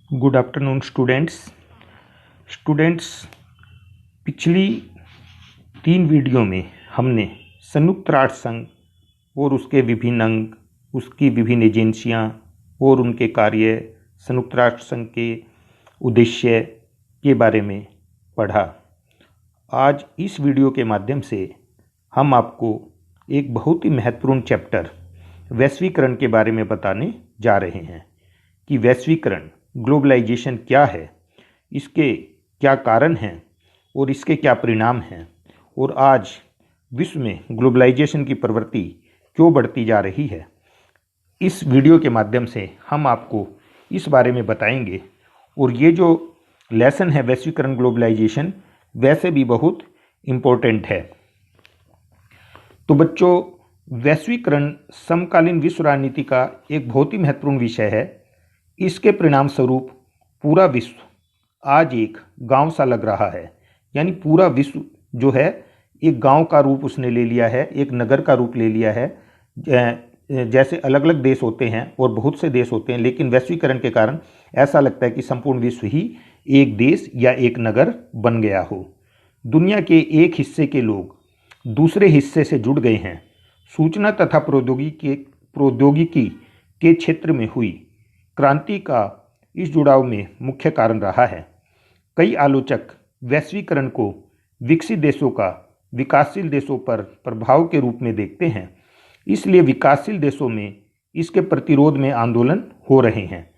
Good afternoon students. पिछली 3 video में हमने संयुक्त राष्ट्र संघ और उसके विभिन्न अंग, उसकी विभिन्न एजेंसियां और उनके कार्य, संयुक्त राष्ट्र संघ के उद्देश्य के बारे में पढ़ा। आज इस वीडियो के माध्यम से हम आपको एक बहुत ही महत्वपूर्ण चैप्टर वैश्वीकरण के बारे में बताने जा रहे हैं कि वैश्वीकरण, ग्लोबलाइजेशन क्या है, इसके क्या कारण हैं और इसके क्या परिणाम हैं, और आज विश्व में ग्लोबलाइजेशन की प्रवृत्ति क्यों बढ़ती जा रही है। इस वीडियो के माध्यम से हम आपको इस बारे में बताएंगे। और ये जो लेसन है वैश्वीकरण ग्लोबलाइजेशन, वैसे भी बहुत इम्पोर्टेंट है। तो बच्चों, वैश्वीकरण समकालीन विश्व राजनीति का एक बहुत ही महत्वपूर्ण विषय है। इसके परिणाम स्वरूप पूरा विश्व आज एक गांव सा लग रहा है। यानी पूरा विश्व जो है एक गांव का रूप उसने ले लिया है, एक नगर का रूप ले लिया है। जैसे अलग अलग देश होते हैं और बहुत से देश होते हैं, लेकिन वैश्वीकरण के कारण ऐसा लगता है कि संपूर्ण विश्व ही एक देश या एक नगर बन गया हो। दुनिया के एक हिस्से के लोग दूसरे हिस्से से जुड़ गए हैं। सूचना तथा प्रौद्योगिकी के क्षेत्र में हुई क्रांति का इस जुड़ाव में मुख्य कारण रहा है। कई आलोचक वैश्वीकरण को विकसित देशों का विकासशील देशों पर प्रभाव के रूप में देखते हैं। इसलिए विकासशील देशों में इसके प्रतिरोध में आंदोलन हो रहे हैं।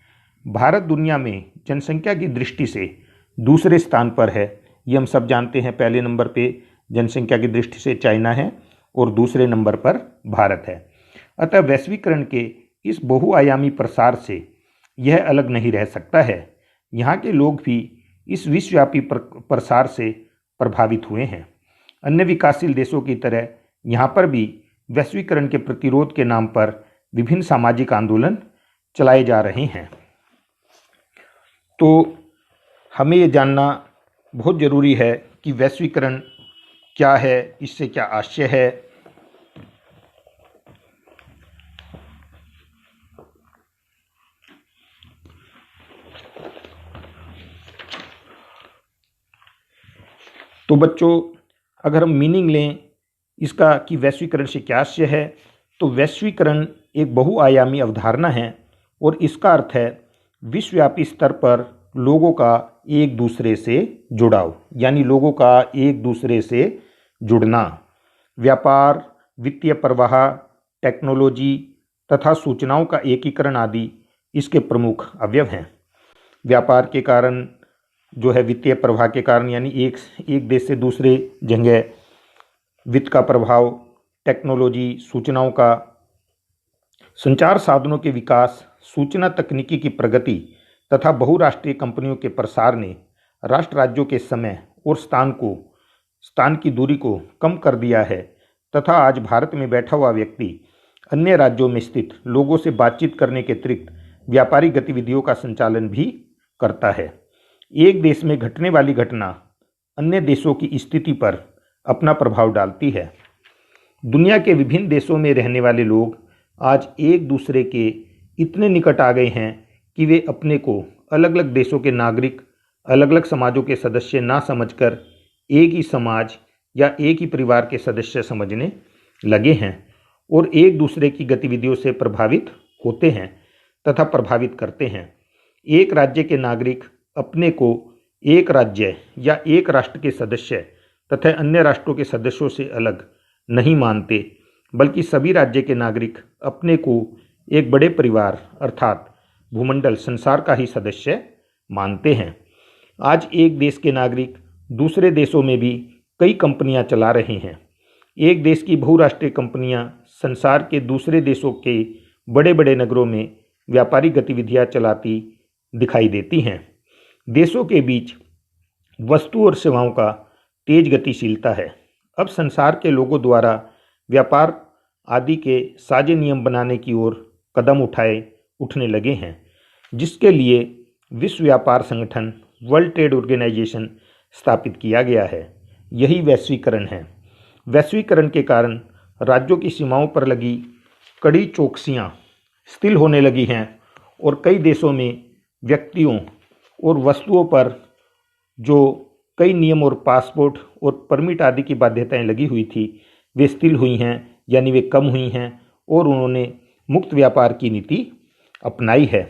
भारत दुनिया में जनसंख्या की दृष्टि से दूसरे स्थान पर है। ये हम सब जानते हैं। पहले नंबर पे जनसंख्या की दृष्टि से चाइना है और दूसरे नंबर पर भारत है। अतः वैश्वीकरण के इस बहुआयामी प्रसार से यह अलग नहीं रह सकता है। यहाँ के लोग भी इस विश्वव्यापी प्रसार से प्रभावित हुए हैं। अन्य विकासशील देशों की तरह यहाँ पर भी वैश्वीकरण के प्रतिरोध के नाम पर विभिन्न सामाजिक आंदोलन चलाए जा रहे हैं। तो हमें ये जानना बहुत ज़रूरी है कि वैश्वीकरण क्या है, इससे क्या आशय है। तो बच्चों, अगर हम मीनिंग लें इसका कि वैश्वीकरण से क्या आशय है, तो वैश्वीकरण एक बहुआयामी अवधारणा है और इसका अर्थ है विश्वव्यापी स्तर पर लोगों का एक दूसरे से जुड़ाव, यानी लोगों का एक दूसरे से जुड़ना। व्यापार, वित्तीय प्रवाह, टेक्नोलॉजी तथा सूचनाओं का एकीकरण आदि इसके प्रमुख अवयव हैं। व्यापार के कारण जो है, वित्तीय प्रवाह के कारण, यानी एक देश से दूसरे जगह वित्त का प्रभाव, टेक्नोलॉजी, सूचनाओं का, संचार साधनों के विकास, सूचना तकनीकी की प्रगति तथा बहुराष्ट्रीय कंपनियों के प्रसार ने राष्ट्र राज्यों के समय और स्थान की दूरी को कम कर दिया है तथा आज भारत में बैठा हुआ व्यक्ति अन्य राज्यों में स्थित लोगों से बातचीत करने के अतिरिक्त व्यापारिक गतिविधियों का संचालन भी करता है। एक देश में घटने वाली घटना अन्य देशों की स्थिति पर अपना प्रभाव डालती है। दुनिया के विभिन्न देशों में रहने वाले लोग आज एक दूसरे के इतने निकट आ गए हैं कि वे अपने को अलग अलग देशों के नागरिक, अलग अलग समाजों के सदस्य ना समझकर एक ही समाज या एक ही परिवार के सदस्य समझने लगे हैं और एक दूसरे की गतिविधियों से प्रभावित होते हैं तथा प्रभावित करते हैं। एक राज्य के नागरिक अपने को एक राज्य या एक राष्ट्र के सदस्य तथा अन्य राष्ट्रों के सदस्यों से अलग नहीं मानते, बल्कि सभी राज्य के नागरिक अपने को एक बड़े परिवार अर्थात भूमंडल, संसार का ही सदस्य मानते हैं। आज एक देश के नागरिक दूसरे देशों में भी कई कंपनियां चला रहे हैं। एक देश की बहुराष्ट्रीय कंपनियां संसार के दूसरे देशों के बड़े बड़े नगरों में व्यापारिक गतिविधियां चलाती दिखाई देती हैं। देशों के बीच वस्तु और सेवाओं का तेज गतिशीलता है। अब संसार के लोगों द्वारा व्यापार आदि के साझे नियम बनाने की ओर कदम उठने लगे हैं, जिसके लिए विश्व व्यापार संगठन, वर्ल्ड ट्रेड ऑर्गेनाइजेशन स्थापित किया गया है। यही वैश्वीकरण है। वैश्वीकरण के कारण राज्यों की सीमाओं पर लगी कड़ी चौकसियां शिथिल होने लगी हैं और कई देशों में व्यक्तियों और वस्तुओं पर जो कई नियम और पासपोर्ट और परमिट आदि की बाध्यताएं लगी हुई थी वे शिथिल हुई हैं, यानी वे कम हुई हैं और उन्होंने मुक्त व्यापार की नीति अपनाई है।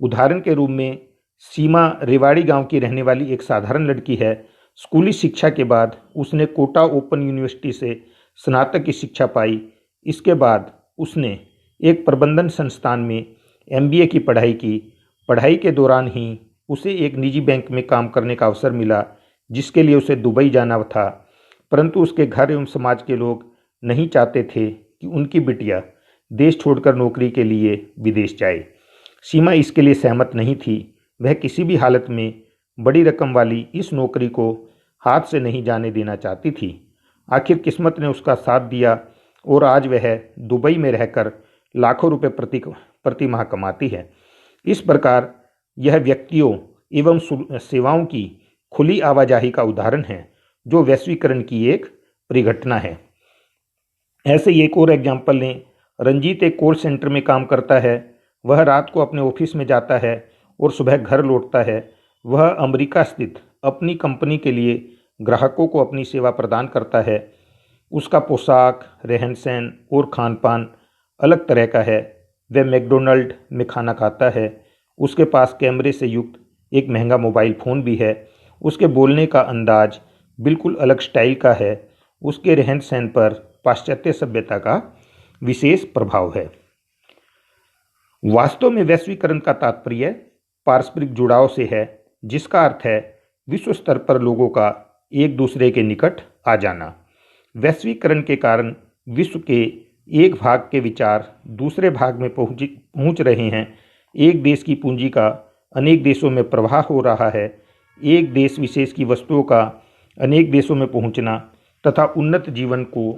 उदाहरण के रूप में सीमा रेवाड़ी गांव की रहने वाली एक साधारण लड़की है। स्कूली शिक्षा के बाद उसने कोटा ओपन यूनिवर्सिटी से स्नातक की शिक्षा पाई। इसके बाद उसने एक प्रबंधन संस्थान में एमबीए की पढ़ाई की। पढ़ाई के दौरान ही उसे एक निजी बैंक में काम करने का अवसर मिला, जिसके लिए उसे दुबई जाना था, परंतु उसके घर एवं समाज के लोग नहीं चाहते थे कि उनकी बिटिया देश छोड़कर नौकरी के लिए विदेश जाए। सीमा इसके लिए सहमत नहीं थी। वह किसी भी हालत में बड़ी रकम वाली इस नौकरी को हाथ से नहीं जाने देना चाहती थी। आखिर किस्मत ने उसका साथ दिया और आज वह दुबई में रहकर लाखों रुपए प्रति माह कमाती है। इस प्रकार यह व्यक्तियों एवं सेवाओं की खुली आवाजाही का उदाहरण है, जो वैश्वीकरण की एक परिघटना है। ऐसे ही एक और एग्जाम्पल लें। रंजीत एक कॉल सेंटर में काम करता है। वह रात को अपने ऑफिस में जाता है और सुबह घर लौटता है। वह अमेरिका स्थित अपनी कंपनी के लिए ग्राहकों को अपनी सेवा प्रदान करता है। उसका पोशाक, रहन सहन और खान पान अलग तरह का है। वह मैकडोनल्ड में खाना खाता है। उसके पास कैमरे से युक्त एक महंगा मोबाइल फ़ोन भी है। उसके बोलने का अंदाज बिल्कुल अलग स्टाइल का है। उसके रहन सहन पर पाश्चात्य सभ्यता का विशेष प्रभाव है। वास्तव में वैश्वीकरण का तात्पर्य पारस्परिक जुड़ाव से है, जिसका अर्थ है विश्व स्तर पर लोगों का एक दूसरे के निकट आ जाना। वैश्वीकरण के कारण विश्व के एक भाग के विचार दूसरे भाग में पहुंच रहे हैं। एक देश की पूंजी का अनेक देशों में प्रवाह हो रहा है। एक देश विशेष की वस्तुओं का अनेक देशों में पहुंचना तथा उन्नत जीवन को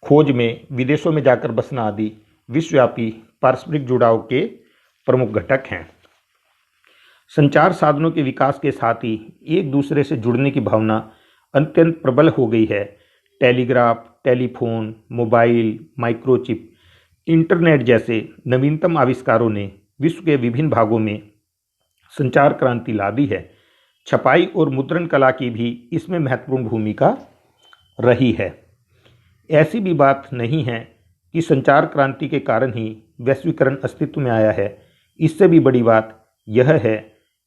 खोज में विदेशों में जाकर बसना आदि विश्वव्यापी पारस्परिक जुड़ाव के प्रमुख घटक हैं। संचार साधनों के विकास के साथ ही एक दूसरे से जुड़ने की भावना अत्यंत प्रबल हो गई है। Telegraph, telephone, mobile, microchip, internet जैसे नवीनतम आविष्कारों ने विश्व के विभिन्न भागों में संचार क्रांति ला दी है। छपाई और मुद्रण कला की भी इसमें महत्वपूर्ण भूमिका रही है। ऐसी भी बात नहीं है कि संचार क्रांति के कारण ही वैश्वीकरण अस्तित्व में आया है। इससे भी बड़ी बात यह है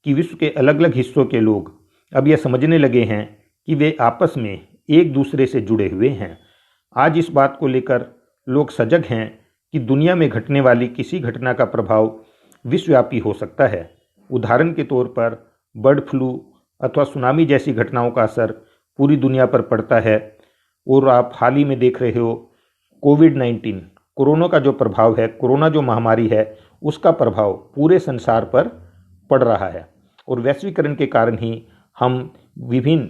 कि विश्व के अलग अलग हिस्सों के लोग अब यह समझने लगे हैं कि वे आपस में एक दूसरे से जुड़े हुए हैं। आज इस बात को लेकर लोग सजग हैं कि दुनिया में घटने वाली किसी घटना का प्रभाव विश्वव्यापी हो सकता है। उदाहरण के तौर पर बर्ड फ्लू अथवा सुनामी जैसी घटनाओं का असर पूरी दुनिया पर पड़ता है। और आप हाल ही में देख रहे हो कोविड-19 कोरोना का जो प्रभाव है, कोरोना जो महामारी है, उसका प्रभाव पूरे संसार पर पड़ रहा है। और वैश्वीकरण के कारण ही हम विभिन्न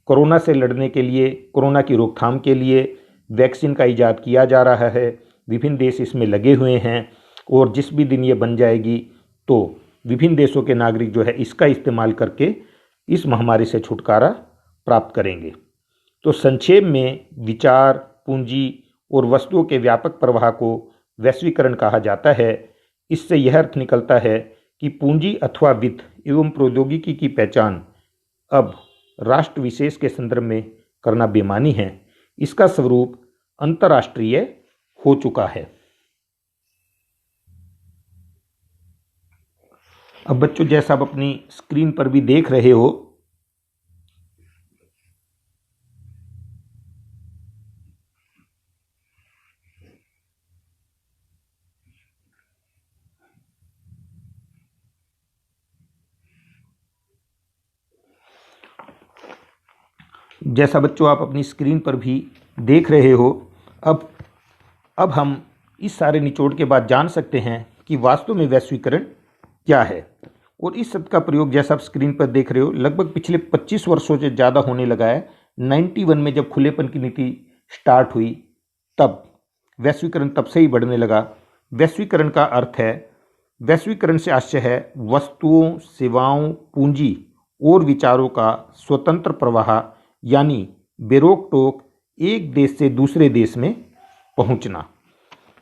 कोरोना से लड़ने के लिए, कोरोना की रोकथाम के लिए वैक्सीन का इजाद किया जा रहा है। विभिन्न देश इसमें लगे हुए हैं और जिस भी दिन ये बन जाएगी तो विभिन्न देशों के नागरिक जो है इसका इस्तेमाल करके इस महामारी से छुटकारा प्राप्त करेंगे। तो संक्षेप में विचार, पूंजी और वस्तुओं के व्यापक प्रवाह को वैश्वीकरण कहा जाता है। इससे यह अर्थ निकलता है कि पूंजी अथवा वित्त एवं प्रौद्योगिकी की पहचान अब राष्ट्र विशेष के संदर्भ में करना बेमानी है। इसका स्वरूप अंतर्राष्ट्रीय हो चुका है। अब बच्चों, जैसा आप अपनी स्क्रीन पर भी देख रहे हो, अब हम इस सारे निचोड़ के बाद जान सकते हैं कि वास्तव में वैश्वीकरण क्या है। और इस शब्द का प्रयोग, जैसा आप स्क्रीन पर देख रहे हो, लगभग पिछले 25 वर्षों से ज़्यादा होने लगा है। 91 में जब खुलेपन की नीति स्टार्ट हुई, तब वैश्वीकरण तब से ही बढ़ने लगा। वैश्वीकरण का अर्थ है, वैश्वीकरण से आशय है वस्तुओं, सेवाओं, पूंजी और विचारों का स्वतंत्र प्रवाह, यानी बेरोक टोक एक देश से दूसरे देश में पहुंचना।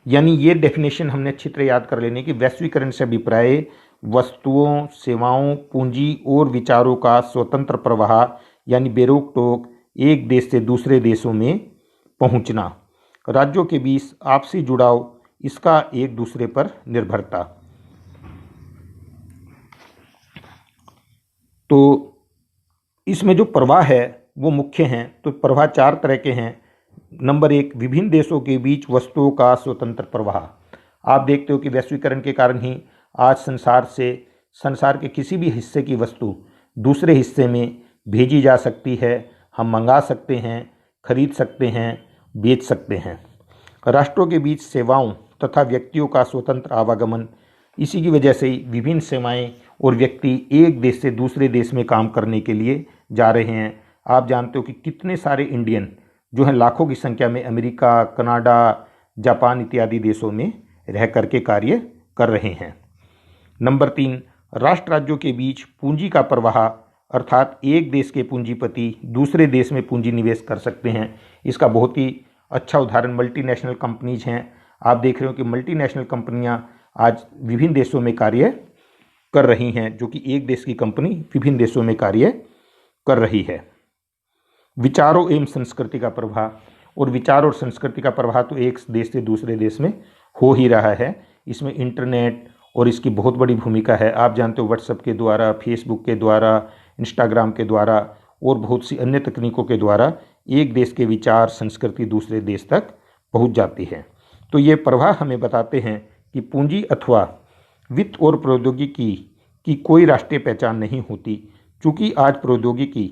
यानी ये डेफिनेशन हमने अच्छी तरह याद कर लेने की वैश्वीकरण से अभिप्राय वस्तुओं, सेवाओं, पूंजी और विचारों का स्वतंत्र प्रवाह यानी बेरोक टोक एक देश से दूसरे देशों में पहुंचना। राज्यों के बीच आपसी जुड़ाव, इसका एक दूसरे पर निर्भरता। तो इसमें जो प्रवाह है वो मुख्य हैं। तो प्रवाह चार तरह के हैं। नंबर एक, विभिन्न देशों के बीच वस्तुओं का स्वतंत्र प्रवाह। आप देखते हो कि वैश्वीकरण के कारण ही आज संसार के किसी भी हिस्से की वस्तु दूसरे हिस्से में भेजी जा सकती है। हम मंगा सकते हैं, खरीद सकते हैं, बेच सकते हैं। राष्ट्रों के बीच सेवाओं तथा व्यक्तियों का स्वतंत्र आवागमन। इसी की वजह से विभिन्न सेवाएं और व्यक्ति एक देश से दूसरे देश में काम करने के लिए जा रहे हैं। आप जानते हो कि कितने सारे इंडियन जो हैं लाखों की संख्या में अमेरिका, कनाडा, जापान इत्यादि देशों में रह करके कार्य कर रहे हैं। नंबर तीन, राष्ट्र राज्यों के बीच पूंजी का प्रवाह, अर्थात एक देश के पूंजीपति दूसरे देश में पूंजी निवेश कर सकते हैं। इसका बहुत ही अच्छा उदाहरण मल्टीनेशनल कंपनीज हैं। आप देख रहे हो कि मल्टीनेशनल कंपनियां आज विभिन्न देशों में कार्य कर रही हैं, जो कि एक देश की कंपनी विभिन्न देशों में कार्य कर रही है। विचारों एवं संस्कृति का प्रवाह, और विचार और संस्कृति का प्रवाह तो एक देश से दूसरे देश में हो ही रहा है। इसमें इंटरनेट और इसकी बहुत बड़ी भूमिका है। आप जानते हो व्हाट्सएप के द्वारा, फेसबुक के द्वारा, इंस्टाग्राम के द्वारा और बहुत सी अन्य तकनीकों के द्वारा एक देश के विचार, संस्कृति दूसरे देश तक पहुंच जाती है। तो ये प्रवाह हमें बताते हैं कि पूंजी अथवा वित्त और प्रौद्योगिकी की कोई राष्ट्रीय पहचान नहीं होती। चूँकि आज प्रौद्योगिकी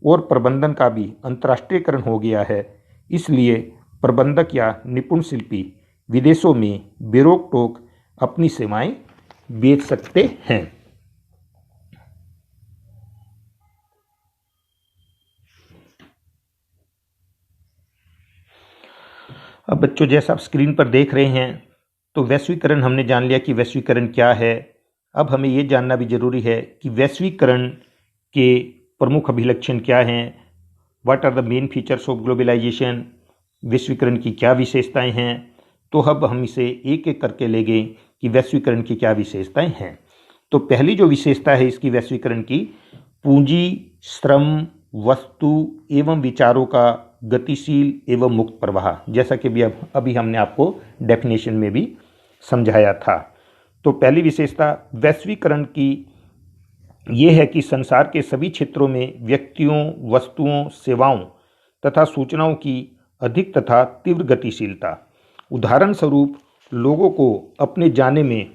और प्रबंधन का भी अंतर्राष्ट्रीयकरण हो गया है, इसलिए प्रबंधक या निपुण शिल्पी विदेशों में बेरोक टोक अपनी सेवाएं बेच सकते हैं। अब बच्चों, जैसा आप स्क्रीन पर देख रहे हैं, तो वैश्वीकरण हमने जान लिया कि वैश्वीकरण क्या है। अब हमें ये जानना भी जरूरी है कि वैश्वीकरण के प्रमुख अभिलक्षण क्या हैं। What are the main features of globalisation. वैश्वीकरण की क्या विशेषताएं हैं। तो अब हम इसे एक एक करके लेंगे कि वैश्वीकरण की क्या विशेषताएं हैं। तो पहली जो विशेषता है इसकी वैश्वीकरण की, पूंजी, श्रम, वस्तु एवं विचारों का गतिशील एवं मुक्त प्रवाह, जैसा कि अभी हमने आपको डेफिनेशन में भी समझाया था। तो पहली विशेषता वैश्वीकरण की ये है कि संसार के सभी क्षेत्रों में व्यक्तियों, वस्तुओं, सेवाओं तथा सूचनाओं की अधिक तथा तीव्र गतिशीलता। उदाहरण स्वरूप लोगों को अपने जाने में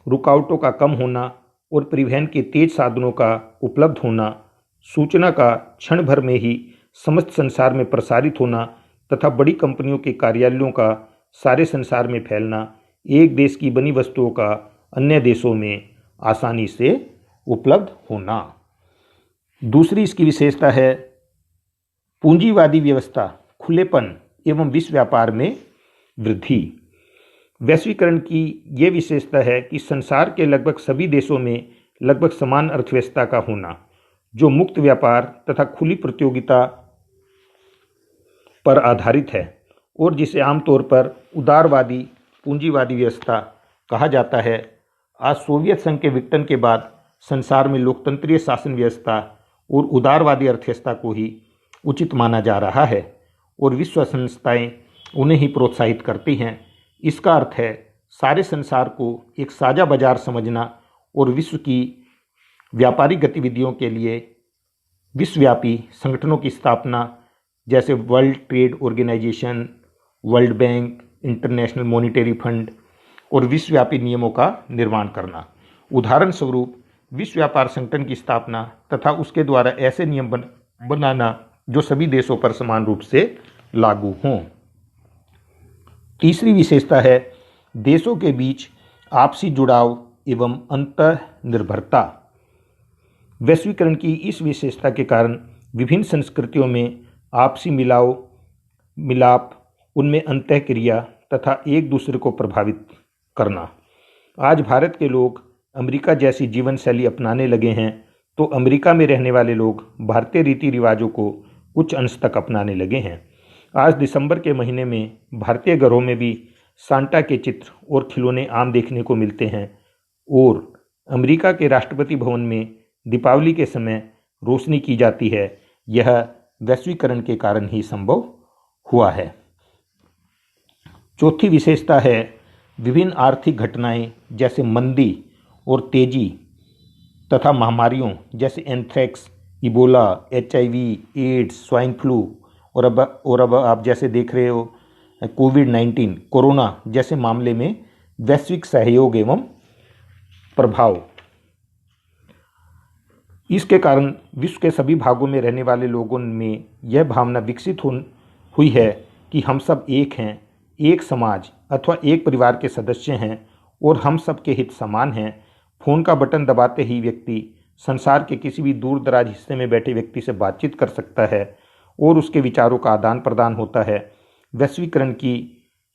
रुकावटों का कम होना और परिवहन के तेज साधनों का उपलब्ध होना, सूचना का क्षण भर में ही समस्त संसार में प्रसारित होना तथा बड़ी कंपनियों के कार्यालयों का सारे संसार में फैलना, एक देश की बनी वस्तुओं का अन्य देशों में आसानी से उपलब्ध होना। दूसरी इसकी विशेषता है पूंजीवादी व्यवस्था, खुलेपन एवं विश्व व्यापार में वृद्धि। वैश्वीकरण की ये विशेषता है कि संसार के लगभग सभी देशों में लगभग समान अर्थव्यवस्था का होना, जो मुक्त व्यापार तथा खुली प्रतियोगिता पर आधारित है और जिसे आमतौर पर उदारवादी पूंजीवादी व्यवस्था कहा जाता है। आज सोवियत संघ के विघटन के बाद संसार में लोकतंत्रीय शासन व्यवस्था और उदारवादी अर्थव्यवस्था को ही उचित माना जा रहा है और विश्व संस्थाएं उन्हें ही प्रोत्साहित करती हैं। इसका अर्थ है सारे संसार को एक साझा बाजार समझना और विश्व की व्यापारिक गतिविधियों के लिए विश्वव्यापी संगठनों की स्थापना, जैसे World Trade Organization, World Bank, International Monetary Fund और विश्वव्यापी नियमों का निर्माण करना। उदाहरण स्वरूप विश्व व्यापार संगठन की स्थापना तथा उसके द्वारा ऐसे नियम बनाना जो सभी देशों पर समान रूप से लागू हों। तीसरी विशेषता है देशों के बीच आपसी जुड़ाव एवं अंतर्निर्भरता। वैश्वीकरण की इस विशेषता के कारण विभिन्न संस्कृतियों में आपसी मिलाप, उनमें अंतःक्रिया तथा एक दूसरे को प्रभावित करना। आज भारत के लोग अमेरिका जैसी जीवन शैली अपनाने लगे हैं, तो अमेरिका में रहने वाले लोग भारतीय रीति रिवाजों को कुछ अंश तक अपनाने लगे हैं। आज दिसंबर के महीने में भारतीय घरों में भी सांता के चित्र और खिलौने आम देखने को मिलते हैं और अमेरिका के राष्ट्रपति भवन में दीपावली के समय रोशनी की जाती है, यह वैश्वीकरण के कारण ही संभव हुआ है। चौथी विशेषता है विभिन्न आर्थिक घटनाएं जैसे मंदी और तेजी तथा महामारियों जैसे anthrax, Ebola, HIV, AIDS, swine flu और अब आप जैसे देख रहे हो कोविड-19, कोरोना जैसे मामले में वैश्विक सहयोग एवं प्रभाव। इसके कारण विश्व के सभी भागों में रहने वाले लोगों में यह भावना विकसित हुई है कि हम सब एक हैं, एक समाज अथवा एक परिवार के सदस्य हैं और हम सब के हित समान हैं। फ़ोन का बटन दबाते ही व्यक्ति संसार के किसी भी दूर दराज हिस्से में बैठे व्यक्ति से बातचीत कर सकता है और उसके विचारों का आदान प्रदान होता है। वैश्वीकरण की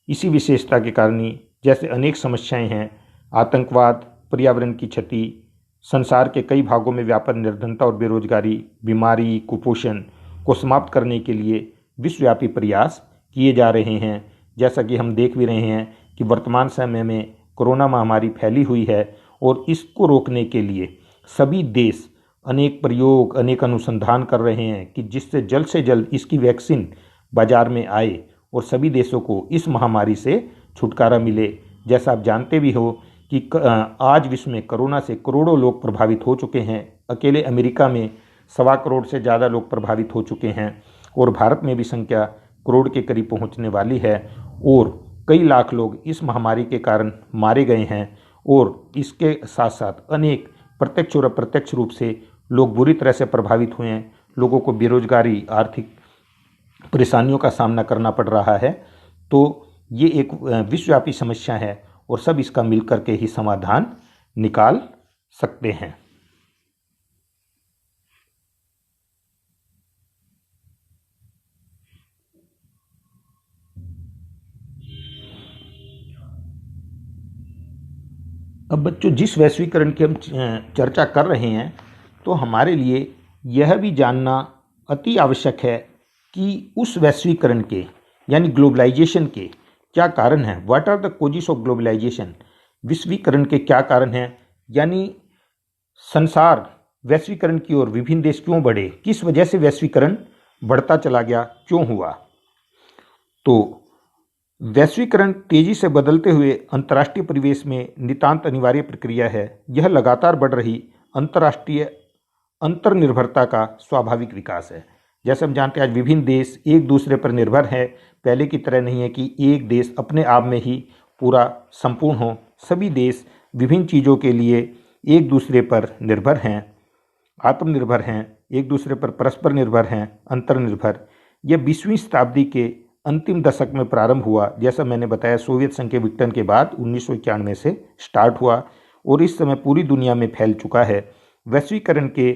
इसी विशेषता के कारण ही जैसे अनेक समस्याएं हैं, आतंकवाद, पर्यावरण की क्षति, संसार के कई भागों में व्यापक निर्धनता और बेरोजगारी, बीमारी, कुपोषण को समाप्त करने के लिए विश्वव्यापी प्रयास किए जा रहे हैं। जैसा कि हम देख भी रहे हैं कि वर्तमान समय में कोरोना महामारी फैली हुई है और इसको रोकने के लिए सभी देश अनेक प्रयोग, अनेक अनुसंधान कर रहे हैं कि जिससे जल्द से जल्द इसकी वैक्सीन बाजार में आए और सभी देशों को इस महामारी से छुटकारा मिले। जैसा आप जानते भी हो कि आज विश्व में कोरोना से करोड़ों लोग प्रभावित हो चुके हैं। अकेले अमेरिका में 1.25 करोड़ से ज़्यादा लोग प्रभावित हो चुके हैं और भारत में भी संख्या करोड़ के करीब पहुंचने वाली है और कई लाख लोग इस महामारी के कारण मारे गए हैं और इसके साथ साथ अनेक प्रत्यक्ष और अप्रत्यक्ष रूप से लोग बुरी तरह से प्रभावित हुए हैं। लोगों को बेरोजगारी, आर्थिक परेशानियों का सामना करना पड़ रहा है। तो ये एक विश्वव्यापी समस्या है और सब इसका मिलकर के ही समाधान निकाल सकते हैं। अब बच्चों, जिस वैश्वीकरण की हम चर्चा कर रहे हैं तो हमारे लिए यह भी जानना अति आवश्यक है कि उस वैश्वीकरण के यानी ग्लोबलाइजेशन के क्या कारण हैं। What are the causes of globalization? विश्वीकरण के क्या कारण हैं, यानी संसार वैश्वीकरण की ओर विभिन्न देश क्यों बढ़े, किस वजह से वैश्वीकरण बढ़ता चला गया, क्यों हुआ। तो वैश्वीकरण तेजी से बदलते हुए अंतर्राष्ट्रीय परिवेश में नितांत अनिवार्य प्रक्रिया है। यह लगातार बढ़ रही अंतर्राष्ट्रीय अंतर्निर्भरता का स्वाभाविक विकास है। जैसे हम जानते हैं आज विभिन्न देश एक दूसरे पर निर्भर है। पहले की तरह नहीं है कि एक देश अपने आप में ही पूरा संपूर्ण हो। सभी देश विभिन्न चीज़ों के लिए एक दूसरे पर निर्भर हैं, आत्मनिर्भर हैं, एक दूसरे पर परस्पर निर्भर हैं, अंतर्निर्भर। यह 20वीं शताब्दी के अंतिम दशक में प्रारंभ हुआ। जैसा मैंने बताया, सोवियत संघ के विघटन के बाद 1991 से स्टार्ट हुआ और इस समय पूरी दुनिया में फैल चुका है। वैश्वीकरण के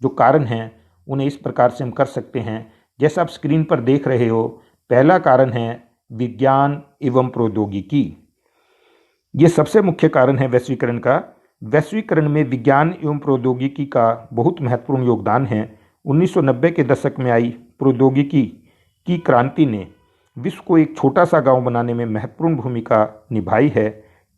जो कारण हैं उन्हें इस प्रकार से हम कर सकते हैं जैसा आप स्क्रीन पर देख रहे हो। पहला कारण है विज्ञान एवं प्रौद्योगिकी। ये सबसे मुख्य कारण है वैश्वीकरण का। वैश्वीकरण में विज्ञान एवं प्रौद्योगिकी का बहुत महत्वपूर्ण योगदान है। 1990 के दशक में आई प्रौद्योगिकी की क्रांति ने विश्व को एक छोटा सा गांव बनाने में महत्वपूर्ण भूमिका निभाई है।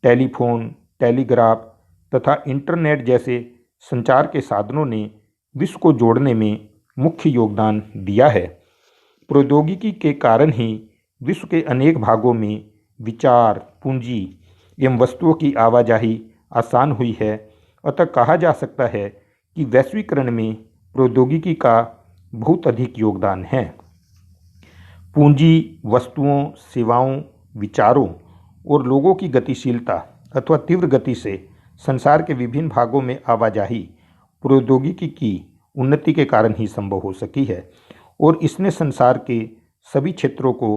टेलीफोन, टेलीग्राफ तथा इंटरनेट जैसे संचार के साधनों ने विश्व को जोड़ने में मुख्य योगदान दिया है। प्रौद्योगिकी के कारण ही विश्व के अनेक भागों में विचार, पूंजी एवं वस्तुओं की आवाजाही आसान हुई है। अतः कहा जा सकता है कि वैश्वीकरण में प्रौद्योगिकी का बहुत अधिक योगदान है। पूंजी, वस्तुओं, सेवाओं, विचारों और लोगों की गतिशीलता अथवा तीव्र गति से संसार के विभिन्न भागों में आवाजाही प्रौद्योगिकी की उन्नति के कारण ही संभव हो सकी है और इसने संसार के सभी क्षेत्रों को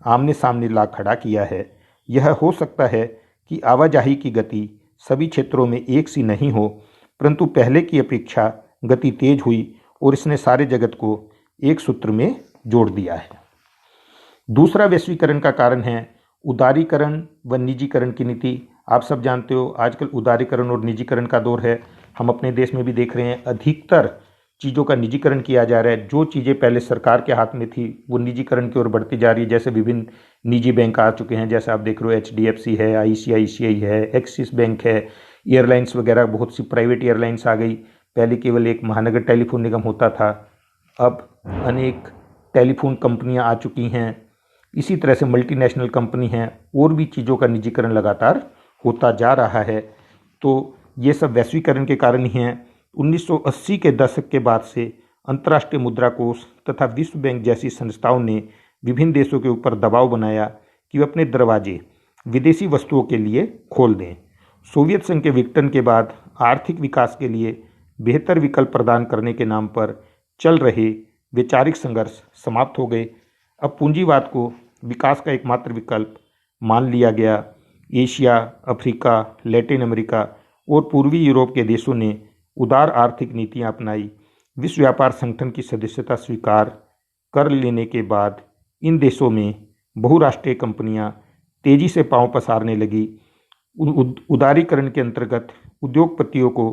आमने सामने ला खड़ा किया है। यह हो सकता है कि आवाजाही की गति सभी क्षेत्रों में एक सी नहीं हो, परंतु पहले की अपेक्षा गति तेज हुई और इसने सारे जगत को एक सूत्र में जोड़ दिया है। दूसरा वैश्वीकरण का कारण है उदारीकरण व निजीकरण की नीति। आप सब जानते हो आजकल उदारीकरण और निजीकरण का दौर है। हम अपने देश में भी देख रहे हैं अधिकतर चीज़ों का निजीकरण किया जा रहा है। जो चीज़ें पहले सरकार के हाथ में थी वो निजीकरण की ओर बढ़ती जा रही है। जैसे विभिन्न निजी बैंक आ चुके हैं, जैसे आप देख रहे हो HDFC है, ICICI है, एक्सिस बैंक है। एयरलाइंस वगैरह, बहुत सी प्राइवेट एयरलाइंस आ गई। पहले केवल एक महानगर टेलीफोन निगम होता था, अब अनेक टेलीफोन कंपनियां आ चुकी हैं। इसी तरह से मल्टीनेशनल कंपनी हैं, और भी चीज़ों का निजीकरण लगातार होता जा रहा है। तो ये सब वैश्वीकरण के कारण ही हैं। 1980 के दशक के बाद से अंतर्राष्ट्रीय मुद्रा कोष तथा विश्व बैंक जैसी संस्थाओं ने विभिन्न देशों के ऊपर दबाव बनाया कि वे अपने दरवाजे विदेशी वस्तुओं के लिए खोल दें। सोवियत संघ के विघटन के बाद आर्थिक विकास के लिए बेहतर विकल्प प्रदान करने के नाम पर चल रहे वैचारिक संघर्ष समाप्त हो गए। अब पूंजीवाद को विकास का एकमात्र विकल्प मान लिया गया। एशिया, अफ्रीका, लैटिन अमेरिका और पूर्वी यूरोप के देशों ने उदार आर्थिक नीतियां अपनाई। विश्व व्यापार संगठन की सदस्यता स्वीकार कर लेने के बाद इन देशों में बहुराष्ट्रीय कंपनियां तेजी से पांव पसारने लगी। उदारीकरण के अंतर्गत उद्योगपतियों को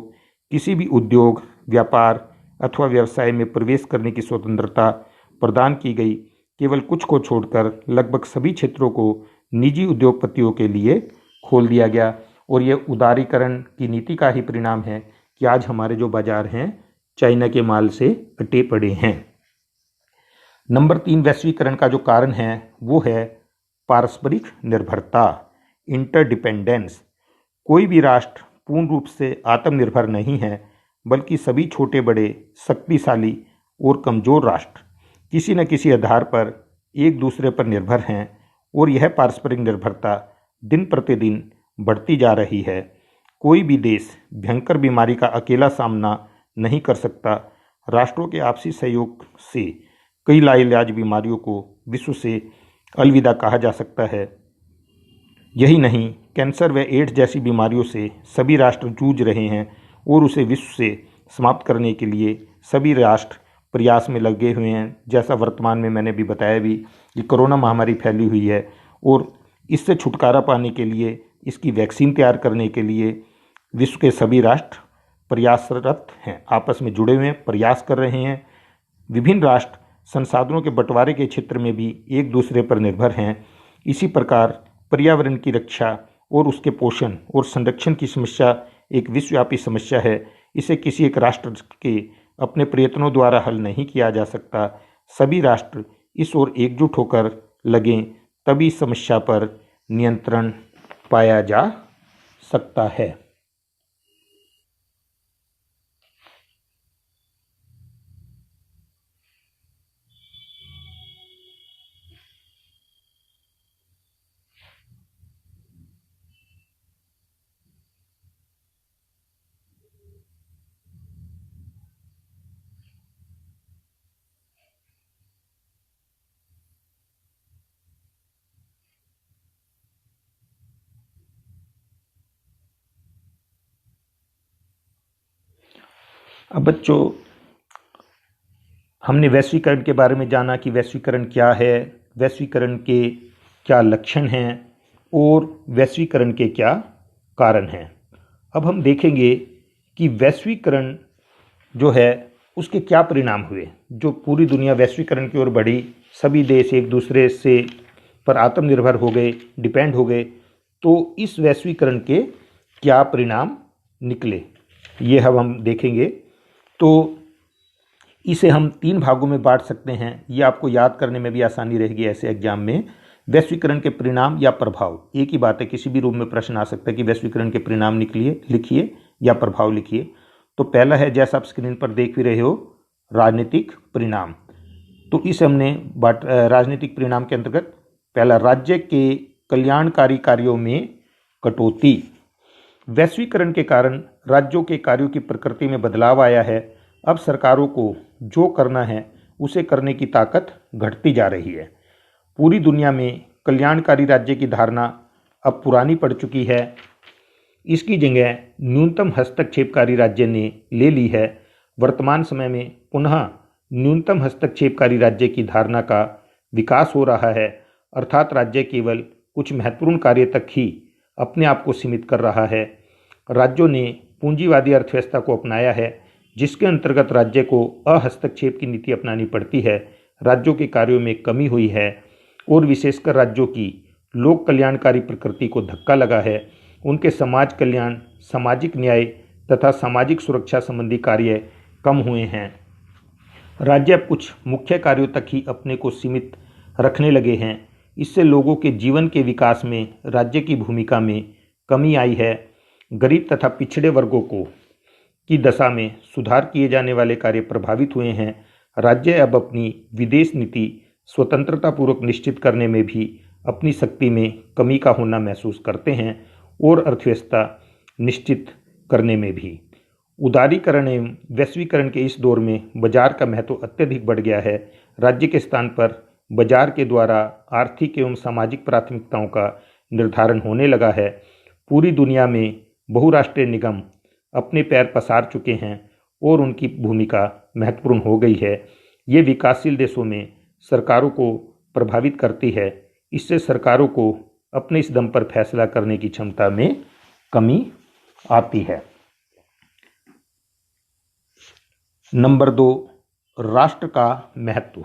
किसी भी उद्योग, व्यापार अथवा व्यवसाय में प्रवेश करने की स्वतंत्रता प्रदान की गई। केवल कुछ को छोड़कर लगभग सभी क्षेत्रों को निजी उद्योगपतियों के लिए खोल दिया गया। और यह उदारीकरण की नीति का ही परिणाम है कि आज हमारे जो बाजार हैं चाइना के माल से अटे पड़े हैं। नंबर 3 वैश्वीकरण का जो कारण है वो है पारस्परिक निर्भरता, इंटरडिपेंडेंस। कोई भी राष्ट्र पूर्ण रूप से आत्मनिर्भर नहीं है, बल्कि सभी छोटे बड़े, शक्तिशाली और कमजोर राष्ट्र किसी न किसी आधार पर एक दूसरे पर निर्भर हैं। और यह पारस्परिक निर्भरता दिन प्रतिदिन बढ़ती जा रही है। कोई भी देश भयंकर बीमारी का अकेला सामना नहीं कर सकता। राष्ट्रों के आपसी सहयोग से कई लाइलाज बीमारियों को विश्व से अलविदा कहा जा सकता है। यही नहीं, कैंसर व एड्स जैसी बीमारियों से सभी राष्ट्र जूझ रहे हैं और उसे विश्व से समाप्त करने के लिए सभी राष्ट्र प्रयास में लगे हुए हैं। जैसा वर्तमान में मैंने भी बताया भी कि कोरोना महामारी फैली हुई है और इससे छुटकारा पाने के लिए, इसकी वैक्सीन तैयार करने के लिए विश्व के सभी राष्ट्र प्रयासरत हैं, आपस में जुड़े हुए हैं, प्रयास कर रहे हैं। विभिन्न राष्ट्र संसाधनों के बंटवारे के क्षेत्र में भी एक दूसरे पर निर्भर हैं। इसी प्रकार पर्यावरण की रक्षा और उसके पोषण और संरक्षण की समस्या एक विश्वव्यापी समस्या है। इसे किसी एक राष्ट्र के अपने प्रयत्नों द्वारा हल नहीं किया जा सकता। सभी राष्ट्र इस ओर एकजुट होकर लगें, तभी समस्या पर नियंत्रण पाया जा सकता है। अब बच्चों, हमने वैश्वीकरण के बारे में जाना कि वैश्वीकरण क्या है, वैश्वीकरण के क्या लक्षण हैं और वैश्वीकरण के क्या कारण हैं। अब हम देखेंगे कि वैश्वीकरण जो है उसके क्या परिणाम हुए। जो पूरी दुनिया वैश्वीकरण की ओर बढ़ी, सभी देश एक दूसरे से पर आत्मनिर्भर हो गए, डिपेंड हो गए, तो इस वैश्वीकरण के क्या परिणाम निकले, ये हम देखेंगे। तो इसे हम 3 भागों में बांट सकते हैं। ये आपको याद करने में भी आसानी रहेगी ऐसे एग्जाम में। वैश्वीकरण के परिणाम या प्रभाव, एक ही बात है, किसी भी रूप में प्रश्न आ सकता है कि वैश्वीकरण के परिणाम लिखिए या प्रभाव लिखिए। तो पहला है, जैसा आप स्क्रीन पर देख भी रहे हो, राजनीतिक परिणाम। तो इसे हमने राजनीतिक परिणाम के अंतर्गत पहला, राज्य के कल्याणकारी कार्यों में कटौती। वैश्वीकरण के कारण राज्यों के कार्यों की प्रकृति में बदलाव आया है। अब सरकारों को जो करना है उसे करने की ताकत घटती जा रही है। पूरी दुनिया में कल्याणकारी राज्य की धारणा अब पुरानी पड़ चुकी है। इसकी जगह न्यूनतम हस्तक्षेपकारी राज्य ने ले ली है। वर्तमान समय में पुनः न्यूनतम हस्तक्षेपकारी राज्य की धारणा का विकास हो रहा है, अर्थात राज्य केवल कुछ महत्वपूर्ण कार्य तक ही अपने आप को सीमित कर रहा है। राज्यों ने पूंजीवादी अर्थव्यवस्था को अपनाया है, जिसके अंतर्गत राज्य को अहस्तक्षेप की नीति अपनानी पड़ती है। राज्यों के कार्यों में कमी हुई है और विशेषकर राज्यों की लोक कल्याणकारी प्रकृति को धक्का लगा है। उनके समाज कल्याण, सामाजिक न्याय तथा सामाजिक सुरक्षा संबंधी कार्य कम हुए हैं। राज्य अब कुछ मुख्य कार्यों तक ही अपने को सीमित रखने लगे हैं। इससे लोगों के जीवन के विकास में राज्य की भूमिका में कमी आई है। गरीब तथा पिछड़े वर्गों को की दशा में सुधार किए जाने वाले कार्य प्रभावित हुए हैं। राज्य अब अपनी विदेश नीति स्वतंत्रतापूर्वक निश्चित करने में भी अपनी शक्ति में कमी का होना महसूस करते हैं और अर्थव्यवस्था निश्चित करने में भी। उदारीकरण एवं वैश्वीकरण के इस दौर में बाजार का महत्व अत्यधिक बढ़ गया है। राज्य के स्थान पर बाजार के द्वारा आर्थिक एवं सामाजिक प्राथमिकताओं का निर्धारण होने लगा है। पूरी दुनिया में बहुराष्ट्रीय निगम अपने पैर पसार चुके हैं और उनकी भूमिका महत्वपूर्ण हो गई है। ये विकासशील देशों में सरकारों को प्रभावित करती है। इससे सरकारों को अपने इस दम पर फैसला करने की क्षमता में कमी आती है। नंबर 2, राष्ट्र का महत्व।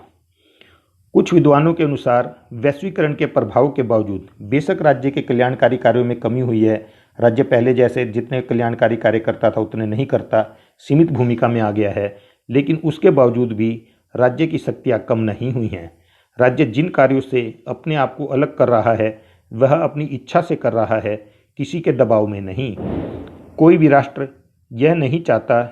कुछ विद्वानों के अनुसार वैश्वीकरण के प्रभाव के बावजूद बेशक राज्य के कल्याणकारी कार्यों में कमी हुई है। राज्य पहले जैसे जितने कल्याणकारी कार्य करता था उतने नहीं करता, सीमित भूमिका में आ गया है। लेकिन उसके बावजूद भी राज्य की शक्तियाँ कम नहीं हुई हैं। राज्य जिन कार्यों से अपने आप को अलग कर रहा है वह अपनी इच्छा से कर रहा है, किसी के दबाव में नहीं। कोई भी राष्ट्र यह नहीं चाहता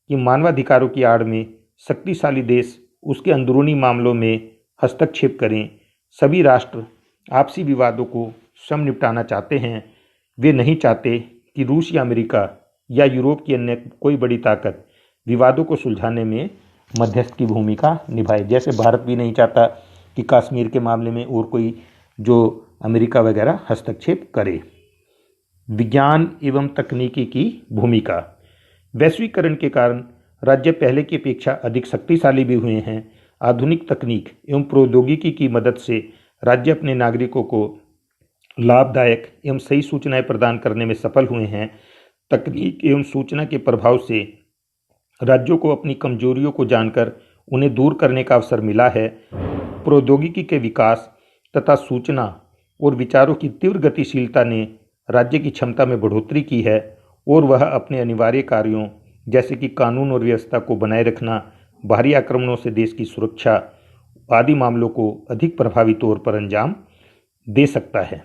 कि मानवाधिकारों की आड़ में शक्तिशाली देश उसके अंदरूनी मामलों में हस्तक्षेप करें। सभी राष्ट्र आपसी विवादों को स्वयं निपटाना चाहते हैं। वे नहीं चाहते कि रूस या अमेरिका या यूरोप की अन्य कोई बड़ी ताकत विवादों को सुलझाने में मध्यस्थ की भूमिका निभाए। जैसे भारत भी नहीं चाहता कि कश्मीर के मामले में और कोई जो अमेरिका वगैरह हस्तक्षेप करे। विज्ञान एवं तकनीकी की भूमिका। वैश्वीकरण के कारण राज्य पहले की अपेक्षा अधिक शक्तिशाली भी हुए हैं। आधुनिक तकनीक एवं प्रौद्योगिकी की मदद से राज्य अपने नागरिकों को लाभदायक एवं सही सूचनाएं प्रदान करने में सफल हुए हैं। तकनीक एवं सूचना के प्रभाव से राज्यों को अपनी कमजोरियों को जानकर उन्हें दूर करने का अवसर मिला है। प्रौद्योगिकी के विकास तथा सूचना और विचारों की तीव्र गतिशीलता ने राज्य की क्षमता में बढ़ोतरी की है और वह अपने अनिवार्य कार्यों जैसे कि कानून और व्यवस्था को बनाए रखना, बाहरी आक्रमणों से देश की सुरक्षा आदि मामलों को अधिक प्रभावी तौर पर अंजाम दे सकता है।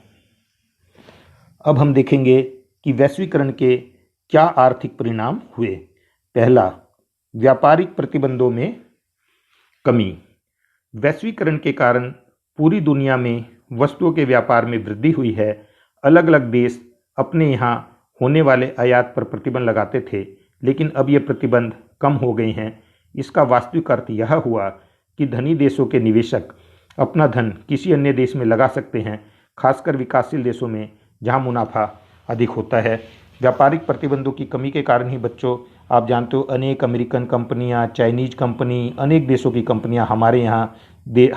अब हम देखेंगे कि वैश्वीकरण के क्या आर्थिक परिणाम हुए। पहला, व्यापारिक प्रतिबंधों में कमी। वैश्वीकरण के कारण पूरी दुनिया में वस्तुओं के व्यापार में वृद्धि हुई है। अलग अलग देश अपने यहाँ होने वाले आयात पर प्रतिबंध लगाते थे, लेकिन अब ये प्रतिबंध कम हो गए हैं। इसका वास्तविक अर्थ यह हुआ कि धनी देशों के निवेशक अपना धन किसी अन्य देश में लगा सकते हैं, खासकर विकासशील देशों में जहां मुनाफा अधिक होता है। व्यापारिक प्रतिबंधों की कमी के कारण ही बच्चों आप जानते हो अनेक अमेरिकन कंपनियां, चाइनीज कंपनी, अनेक देशों की कंपनियां हमारे यहाँ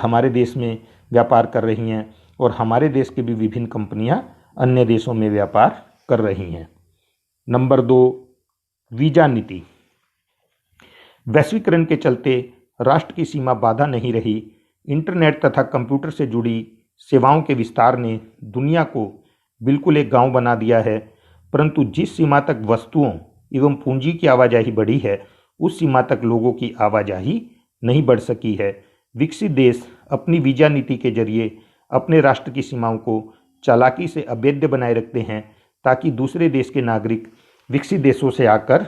हमारे देश में व्यापार कर रही हैं और हमारे देश की भी विभिन्न कंपनियां अन्य देशों में व्यापार कर रही हैं। नंबर 2, वीजा नीति। वैश्वीकरण के चलते राष्ट्र की सीमा बाधा नहीं रही। इंटरनेट तथा कंप्यूटर से जुड़ी सेवाओं के विस्तार ने दुनिया को बिल्कुल एक गांव बना दिया है, परंतु जिस सीमा तक वस्तुओं एवं पूंजी की आवाजाही बढ़ी है उस सीमा तक लोगों की आवाजाही नहीं बढ़ सकी है। विकसित देश अपनी वीजा नीति के जरिए अपने राष्ट्र की सीमाओं को चालाकी से अवैध बनाए रखते हैं ताकि दूसरे देश के नागरिक विकसित देशों से आकर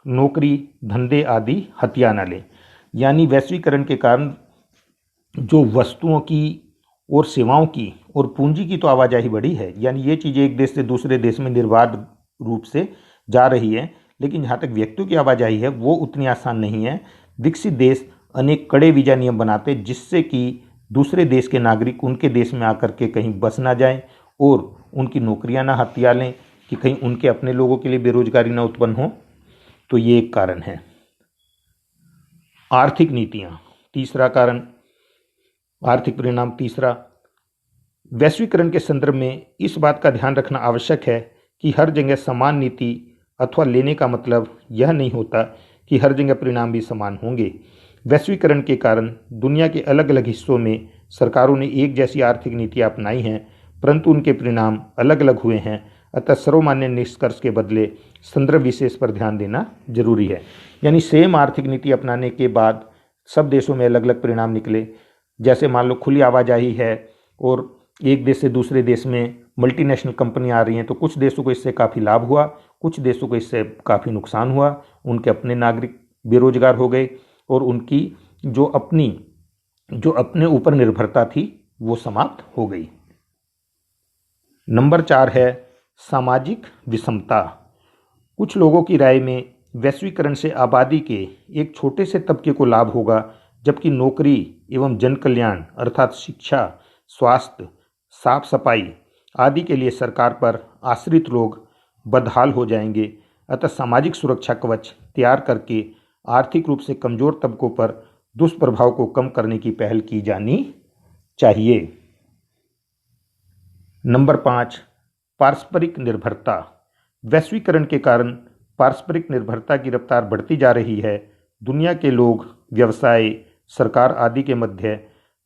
नौकरी, धंधे आदि हथिया न लें। यानी वैश्वीकरण के कारण जो वस्तुओं की और सेवाओं की और पूंजी की तो आवाजाही बढ़ी है, यानी ये चीज़ें एक देश से दूसरे देश में निर्बाध रूप से जा रही है, लेकिन जहाँ तक व्यक्तियों की आवाजाही है वो उतनी आसान नहीं है। विकसित देश अनेक कड़े वीजा नियम बनाते जिससे कि दूसरे देश के नागरिक उनके देश में आकर के कहीं बस ना जाएं और उनकी नौकरियां ना हथिया लें कि कहीं उनके अपने लोगों के लिए बेरोजगारी ना उत्पन्न हो। तो ये एक कारण है। आर्थिक नीतियां, तीसरा कारण, आर्थिक परिणाम तीसरा। वैश्वीकरण के संदर्भ में इस बात का ध्यान रखना आवश्यक है कि हर जगह समान नीति अथवा लेने का मतलब यह नहीं होता कि हर जगह परिणाम भी समान होंगे। वैश्वीकरण के कारण दुनिया के अलग अलग हिस्सों में सरकारों ने एक जैसी आर्थिक नीतियाँ अपनाई हैं, परंतु उनके परिणाम अलग अलग हुए हैं। अतः सर्वमान्य निष्कर्ष के बदले संदर्भ विशेष पर ध्यान देना जरूरी है। यानी सेम आर्थिक नीति अपनाने के बाद सब देशों में अलग अलग परिणाम निकले। जैसे मान लो खुली आवाजाही है और एक देश से दूसरे देश में मल्टीनेशनल कंपनी आ रही हैं, तो कुछ देशों को इससे काफ़ी लाभ हुआ, कुछ देशों को इससे काफ़ी नुकसान हुआ। उनके अपने नागरिक बेरोजगार हो गए और उनकी जो अपने ऊपर निर्भरता थी वो समाप्त हो गई। नंबर 4 है सामाजिक विषमता। कुछ लोगों की राय में वैश्वीकरण से आबादी के एक छोटे से तबके को लाभ होगा, जबकि नौकरी एवं जन कल्याण अर्थात शिक्षा, स्वास्थ्य, साफ सफाई आदि के लिए सरकार पर आश्रित लोग बदहाल हो जाएंगे। अतः सामाजिक सुरक्षा कवच तैयार करके आर्थिक रूप से कमजोर तबकों पर दुष्प्रभाव को कम करने की पहल की जानी चाहिए। नंबर 5 पारस्परिक निर्भरता। वैश्वीकरण के कारण पारस्परिक निर्भरता की रफ्तार बढ़ती जा रही है। दुनिया के लोग, व्यवसाय, सरकार आदि के मध्य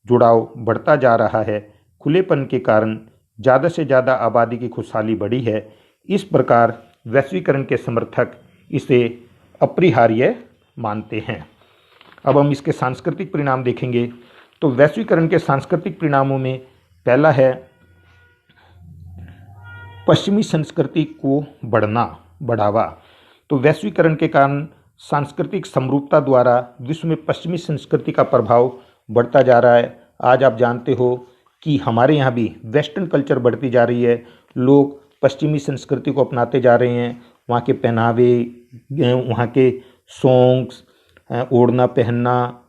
जुड़ाव बढ़ता जा रहा है। खुलेपन के कारण ज़्यादा से ज़्यादा आबादी की खुशहाली बढ़ी है। इस प्रकार वैश्वीकरण के समर्थक इसे अपरिहार्य मानते हैं। अब हम इसके सांस्कृतिक परिणाम देखेंगे। तो वैश्वीकरण के सांस्कृतिक परिणामों में पहला है पश्चिमी संस्कृति को बढ़ावा। तो वैश्वीकरण के कारण सांस्कृतिक समरूपता द्वारा विश्व में पश्चिमी संस्कृति का प्रभाव बढ़ता जा रहा है। आज आप जानते हो कि हमारे यहाँ भी वेस्टर्न कल्चर बढ़ती जा रही है। लोग पश्चिमी संस्कृति को अपनाते जा रहे हैं। वहाँ के पहनावे, वहाँ के सॉन्ग्स, ओढ़ना पहनना,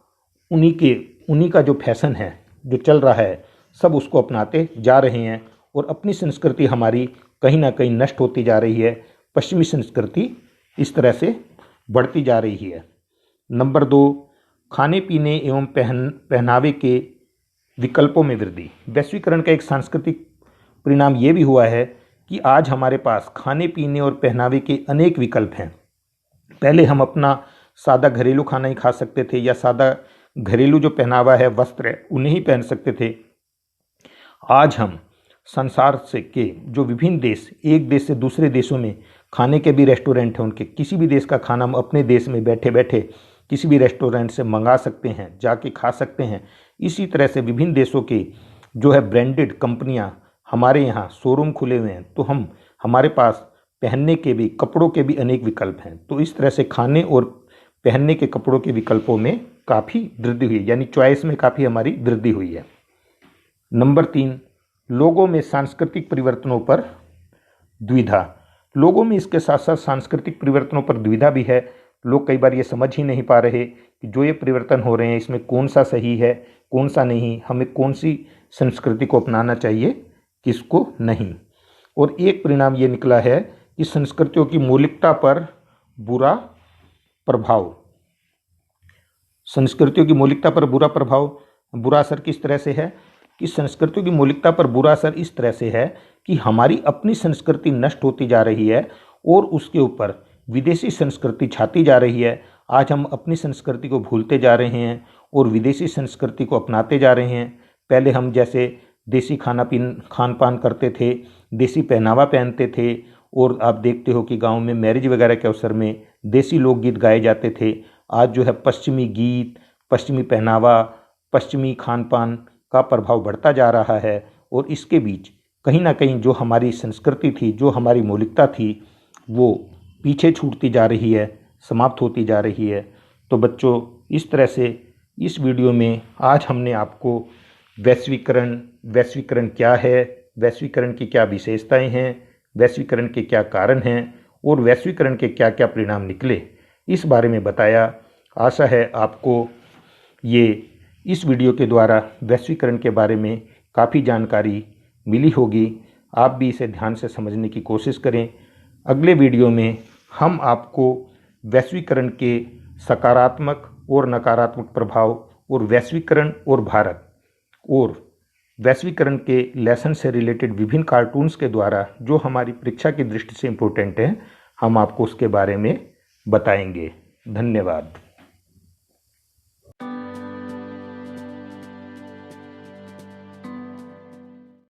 उन्हीं का जो फैशन है जो चल रहा है, सब उसको अपनाते जा रहे हैं और अपनी संस्कृति हमारी कहीं ना कहीं नष्ट होती जा रही है। पश्चिमी संस्कृति इस तरह से बढ़ती जा रही है। नंबर 2 खाने पीने एवं पहनावे के विकल्पों में वृद्धि। वैश्वीकरण का एक सांस्कृतिक परिणाम ये भी हुआ है कि आज हमारे पास खाने पीने और पहनावे के अनेक विकल्प हैं। पहले हम अपना सादा घरेलू खाना ही खा सकते थे या सादा घरेलू जो पहनावा है, वस्त्र है, उन्हें ही पहन सकते थे। आज हम संसार से के जो विभिन्न देश, एक देश से दूसरे देशों में खाने के भी रेस्टोरेंट हैं उनके, किसी भी देश का खाना हम अपने देश में बैठे बैठे किसी भी रेस्टोरेंट से मंगा सकते हैं, जाके खा सकते हैं। इसी तरह से विभिन्न देशों के जो है ब्रांडेड कंपनियां हमारे यहाँ शोरूम खुले हुए हैं, तो हमारे पास पहनने के भी, कपड़ों के भी अनेक विकल्प हैं। तो इस तरह से खाने और पहनने के कपड़ों के विकल्पों में काफ़ी वृद्धि हुई है, यानी चॉइस में काफ़ी हमारी वृद्धि हुई है। नंबर 3 लोगों में सांस्कृतिक परिवर्तनों पर द्विधा। लोगों में इसके साथ साथ सांस्कृतिक परिवर्तनों पर द्विधा भी है। लोग कई बार ये समझ ही नहीं पा रहे कि जो ये परिवर्तन हो रहे हैं इसमें कौन सा सही है, कौन सा नहीं, हमें कौन सी संस्कृति को अपनाना चाहिए, किसको नहीं। और एक परिणाम ये निकला है कि संस्कृतियों की मौलिकता पर बुरा प्रभाव। संस्कृतियों की मौलिकता पर बुरा असर किस तरह से है कि संस्कृतियों की मौलिकता पर बुरा असर इस तरह से है कि हमारी अपनी संस्कृति नष्ट होती जा रही है और उसके ऊपर विदेशी संस्कृति छाती जा रही है। आज हम अपनी संस्कृति को भूलते जा रहे हैं और विदेशी संस्कृति को अपनाते जा रहे हैं। पहले हम जैसे देसी खान पान करते थे, देसी पहनावा पहनते थे, और आप देखते हो कि गांव में मैरिज वगैरह के अवसर में देसी लोकगीत गाए जाते थे। आज जो है पश्चिमी गीत, पश्चिमी पहनावा, पश्चिमी खान पान का प्रभाव बढ़ता जा रहा है और इसके बीच कहीं ना कहीं जो हमारी संस्कृति थी, जो हमारी मौलिकता थी, वो पीछे छूटती जा रही है, समाप्त होती जा रही है। तो बच्चों, इस तरह से इस वीडियो में आज हमने आपको वैश्वीकरण क्या है, वैश्वीकरण की क्या विशेषताएं हैं, वैश्वीकरण के क्या कारण हैं और वैश्वीकरण के क्या क्या परिणाम निकले, इस बारे में बताया। आशा है आपको इस वीडियो के द्वारा वैश्वीकरण के बारे में काफ़ी जानकारी मिली होगी। आप भी इसे ध्यान से समझने की कोशिश करें। अगले वीडियो में हम आपको वैश्वीकरण के सकारात्मक और नकारात्मक प्रभाव और वैश्वीकरण और भारत और वैश्वीकरण के लेसन से रिलेटेड विभिन्न कार्टून्स के द्वारा जो हमारी परीक्षा की दृष्टि से इम्पोर्टेंट हैं, हम आपको उसके बारे में बताएंगे। धन्यवाद।